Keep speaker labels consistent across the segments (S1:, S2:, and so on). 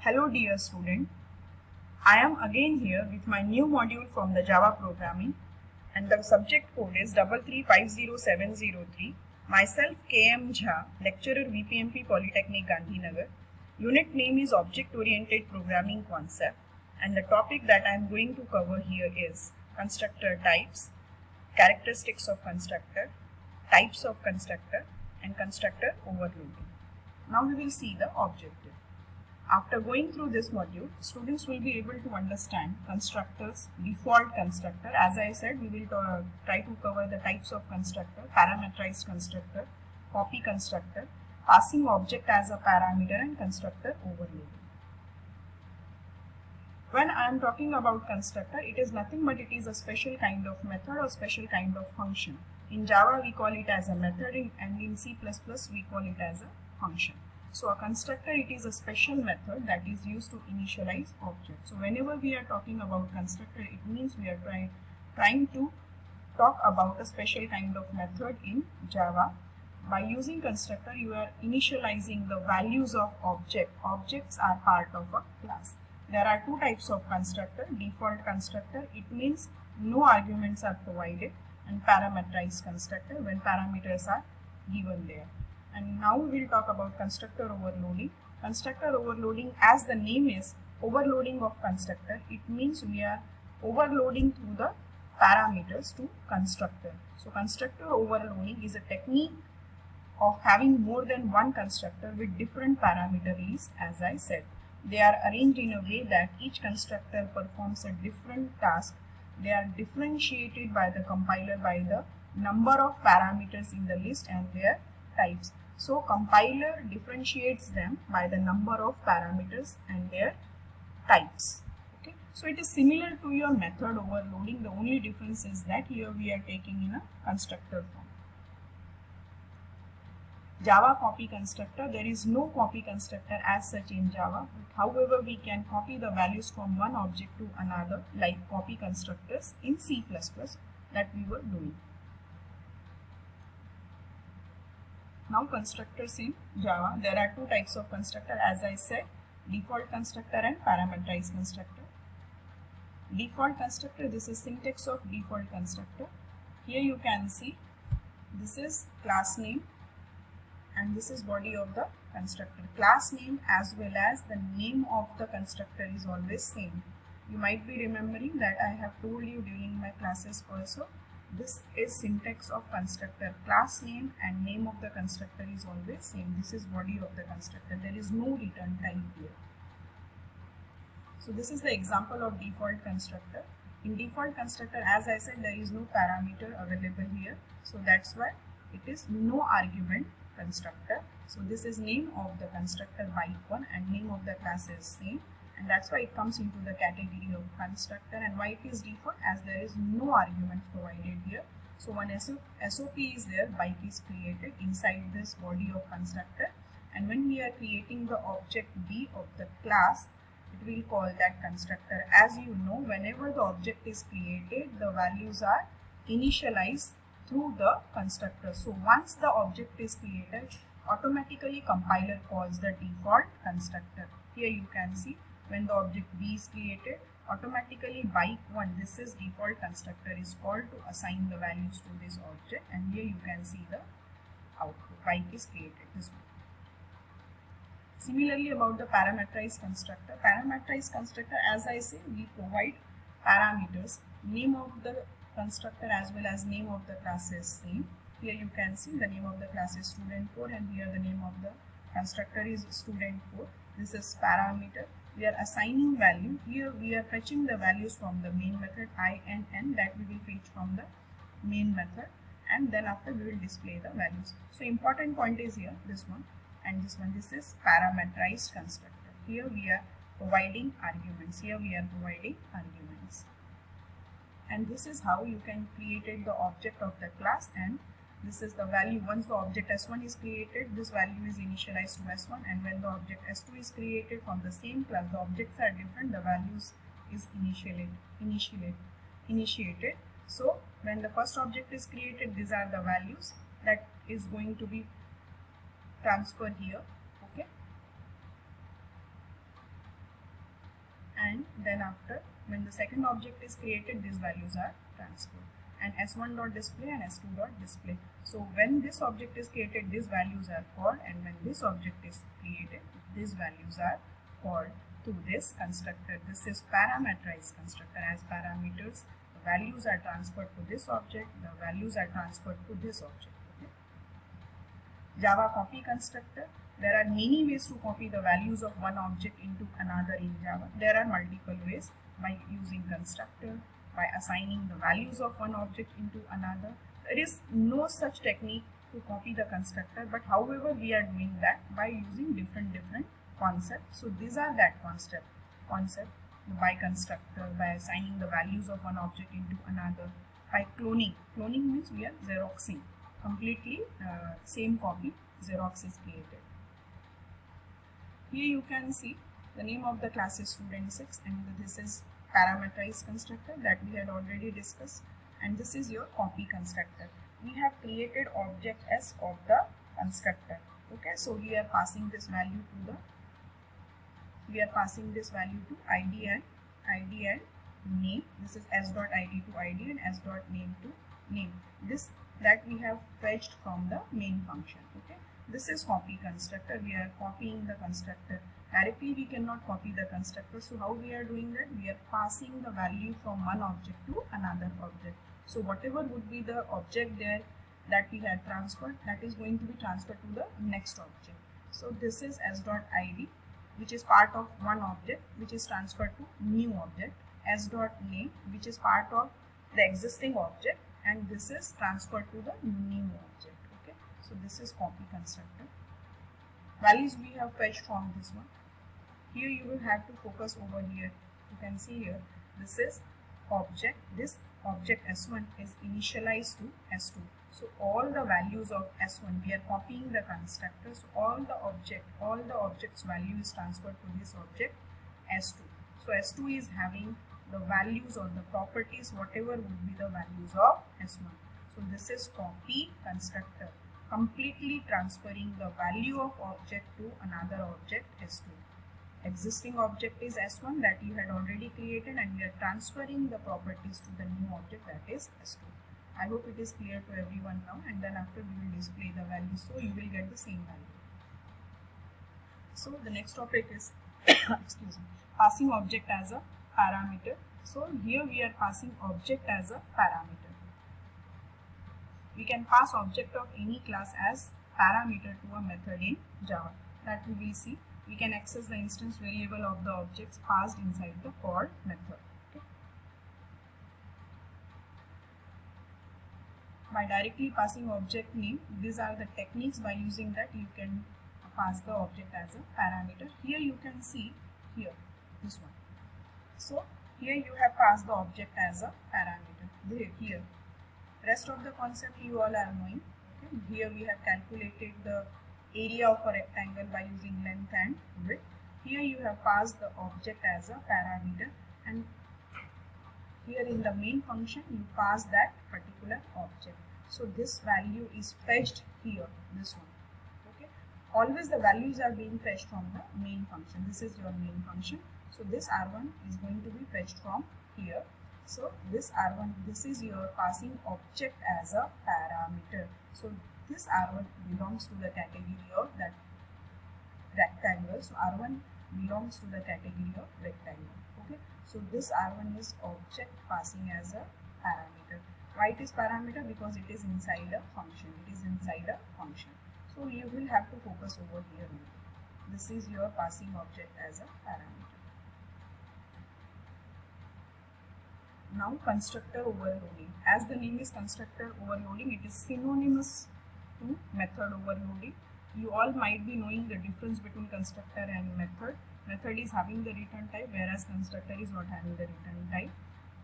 S1: Hello dear student, I am again here with my new module from the Java programming and the subject code is 3350703. Myself KM Jha, lecturer VPMP Polytechnic Gandhinagar. Unit name is Object Oriented Programming Concept and the topic that I am going to cover here is constructor types, characteristics of constructor, types of constructor and constructor overloading. Now we will see the objective. After going through this module, students will be able to understand constructors, default constructor. As I said, we will try to cover the types of constructor, parameterized constructor, copy constructor, passing object as a parameter and constructor overloading. When I am talking about constructor, it is nothing but it is a special kind of method or special kind of function. In Java, we call it as a method and in C++, we call it as a function. So a constructor, it is a special method that is used to initialize objects. So whenever we are talking about constructor, it means we are trying to talk about a special kind of method in Java. By using constructor, you are initializing the values of object. Objects are part of a class. There are two types of constructor. Default constructor, it means no arguments are provided, and parameterized constructor when parameters are given there. And now we will talk about constructor overloading. Constructor overloading, as the name is overloading of constructor, it means we are overloading through the parameters to constructor. So constructor overloading is a technique of having more than one constructor with different parameter lists. As I said, they are arranged in a way that each constructor performs a different task. They are differentiated by the compiler by the number of parameters in the list and their types. So compiler differentiates them by the number of parameters and their types. Okay. So it is similar to your method overloading. The only difference is that here we are taking in a constructor form. Java copy constructor, there is no copy constructor as such in Java. However, we can copy the values from one object to another like copy constructors in C++ that we were doing. Now constructors in Java, there are two types of constructor as I said, default constructor and parameterized constructor. Default constructor, this is syntax of default constructor. Here you can see this is class name and this is body of the constructor. Class name as well as the name of the constructor is always same. You might be remembering that I have told you during my classes also. This is syntax of constructor. Class name and name of the constructor is always same. This is body of the constructor. There is no return type here. So this is the example of default constructor. In default constructor, as I said, there is no parameter available here. So that's why it is no argument constructor. So this is name of the constructor byte1 and name of the class is same. And that's why it comes into the category of constructor. And why it is default, as there is no arguments provided here. So one SOP is there, byte is created inside this body of constructor. And when we are creating the object B of the class, it will call that constructor. As you know, whenever the object is created, the values are initialized through the constructor. So once the object is created, automatically compiler calls the default constructor. Here you can see, when the object B is created, automatically byte1, this is default constructor, is called to assign the values to this object, and here you can see the output, byte is created, this one. Similarly about the parameterized constructor. Parameterized constructor, as I say, we provide parameters, name of the constructor as well as name of the class is same. Here you can see the name of the class is student4 and here the name of the constructor is student4. This is parameter. We are assigning value. Here we are fetching the values from the main method I and n that we will fetch from the main method, and then after we will display the values. So important point is here this one and this one. This is parameterized constructor. Here we are providing arguments. And this is how you can create the object of the class, and this is the value. Once the object S1 is created, this value is initialized to S1, and when the object S2 is created from the same class, the objects are different, the values is initiated. So when the first object is created, these are the values that is going to be transferred here. Okay. then after when the second object is created, these values are transferred, and s1.display and s2.display. So when this object is created, these values are called, and when this object is created, these values are called to this constructor. This is parameterized constructor. As parameters, the values are transferred to this object, the values are transferred to this object. Okay? Java copy constructor. There are many ways to copy the values of one object into another in Java. There are multiple ways: by using constructor, by assigning the values of one object into another. There is no such technique to copy the constructor, but however we are doing that by using different concepts. So these are that concept by constructor, by assigning the values of one object into another, by cloning. Cloning means we are xeroxing completely same copy. Xerox is created. Here you can see the name of the class is student6, and this is parameterized constructor that we had already discussed, and this is your copy constructor. We have created object s of the constructor. Okay, so we are passing this value to id and name. This is s.id to id and s.name to name. This that we have fetched from the main function. Okay, this is copy constructor. We are copying the constructor. Directly we cannot copy the constructor. So how we are doing that? We are passing the value from one object to another object. So whatever would be the object there that we had transferred, that is going to be transferred to the next object. So this is s.id, which is part of one object, which is transferred to new object. S.name, which is part of the existing object, and this is transferred to the new object. Okay, so this is copy constructor. Values we have fetched from this one. Here you will have to focus over here. You can see here, this is object. This object s1 is initialized to s2. So all the values of s1, we are copying the constructor. So all the object's value is transferred to this object s2. So s2 is having the values or the properties, whatever would be the values of s1. So this is copy constructor, completely transferring the value of object to another object s2. Existing object is s1 that you had already created, and we are transferring the properties to the new object, that is s2. I hope it is clear to everyone now, and then after we will display the values, so you will get the same value. So the next topic is excuse me, passing object as a parameter. So here we are passing object as a parameter. We can pass object of any class as parameter to a method in Java. That we will see. We can access the instance variable of the objects passed inside the called method. Okay. By directly passing object name, these are the techniques by using that you can pass the object as a parameter. Here you can see here this one. So here you have passed the object as a parameter. Here rest of the concept you all are knowing. Okay. Here we have calculated the area of a rectangle by using length and width. Here you have passed the object as a parameter, and here in the main function you pass that particular object. So this value is fetched here, this one. Okay. Always the values are being fetched from the main function. This is your main function. So this R1 is going to be fetched from here. So this R1, this is your passing object as a parameter. So this R1 belongs to the category of that rectangle. So R1 belongs to the category of rectangle. Okay. So this R1 is object passing as a parameter. Why it is parameter? Because it is inside a function. It is inside a function. So you will have to focus over here. This is your passing object as a parameter. Now constructor overloading. As the name is constructor overloading, it is synonymous to method overloading. You all might be knowing the difference between constructor and method. Method is having the return type, whereas constructor is not having the return type.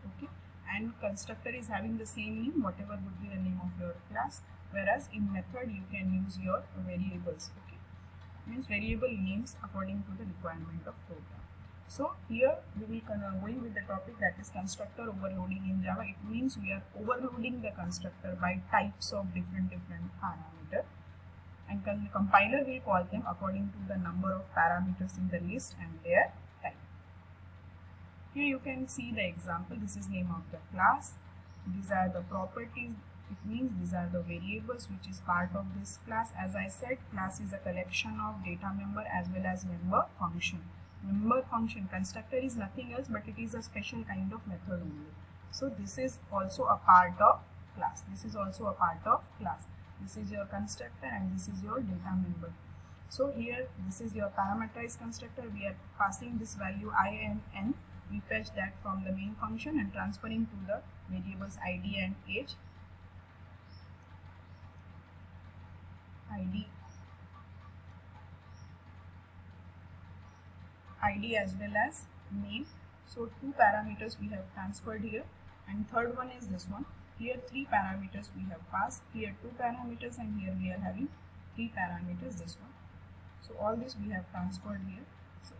S1: Okay, and constructor is having the same name, whatever would be the name of your class, whereas in method you can use your variables. Okay, means variable names according to the requirement of program. So here we will going with the topic, that is constructor overloading in Java. It means we are overloading the constructor by types of different parameters, and compiler will call them according to the number of parameters in the list and their type. Here you can see the example. This is name of the class. These are the properties. It means these are the variables which is part of this class. As I said, class is a collection of data member as well as member function. Member function constructor is nothing else but it is a special kind of method only. So this is also a part of class. This is also a part of class. This is your constructor and this is your data member. So here this is your parameterized constructor. We are passing this value I and n. We fetch that from the main function and transferring to the variables id and age. id as well as name. So two parameters we have transferred here, and third one is this one. Here three parameters we have passed, here two parameters, and here we are having three parameters, this one. So all this we have transferred here. So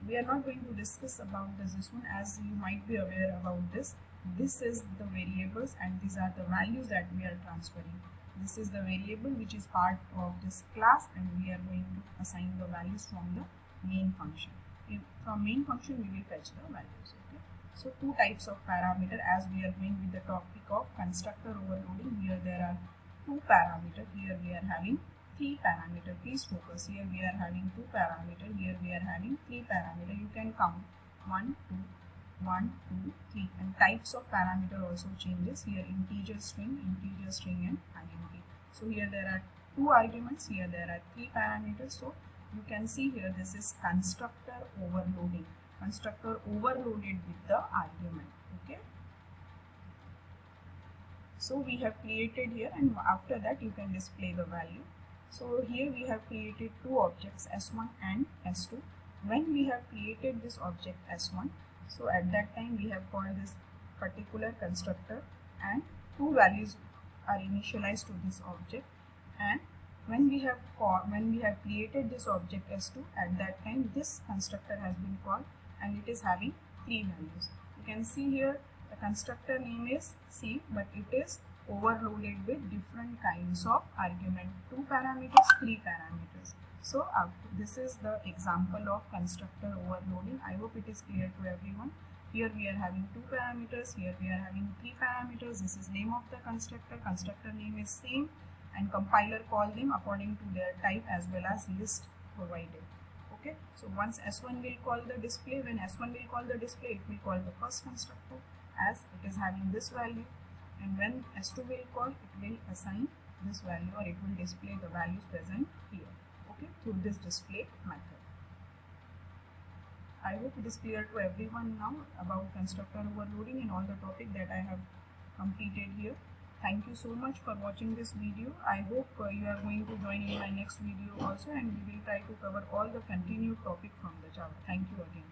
S1: we are not going to discuss about this one, as you might be aware about this. This is the variables and these are the values that we are transferring. This is the variable which is part of this class and we are going to assign the values from the main function. From main function we will fetch the values. Okay. So two types of parameter, as we are going with the topic of constructor overloading. Here there are two parameters. Here we are having three parameter. Please focus. Here we are having two parameter. Here we are having three parameter. You can count 1, 2, 1, 2, 3. And types of parameter also changes. Here integer string and identity. So here there are two arguments. Here there are three parameters. So you can see here this is constructor overloading. Constructor overloaded with the argument. Okay. So we have created here, and after that you can display the value. So here we have created two objects S1 and S2. When we have created this object S1, so at that time we have called this particular constructor and two values are initialized to this object, and when we have created this object S2, at that time this constructor has been called and it is having three values. You can see here the constructor name is C, but it is overloaded with different kinds of argument, 2 parameters, 3 parameters. So this is the example of constructor overloading. I hope it is clear to everyone. Here we are having 2 parameters, here we are having 3 parameters. This is name of the constructor, constructor name is same, and compiler call them according to their type as well as list provided. Okay, so once S1 will call the display, when S1 will call the display, it will call the first constructor as it is having this value, and when S2 will call, it will assign this value or it will display the values present here, okay, through this display method. I hope it is clear to everyone now about constructor overloading and all the topic that I have completed here. Thank you so much for watching this video. I hope you are going to join in my next video also, and we will try to cover all the continued topic from the Java. Thank you again.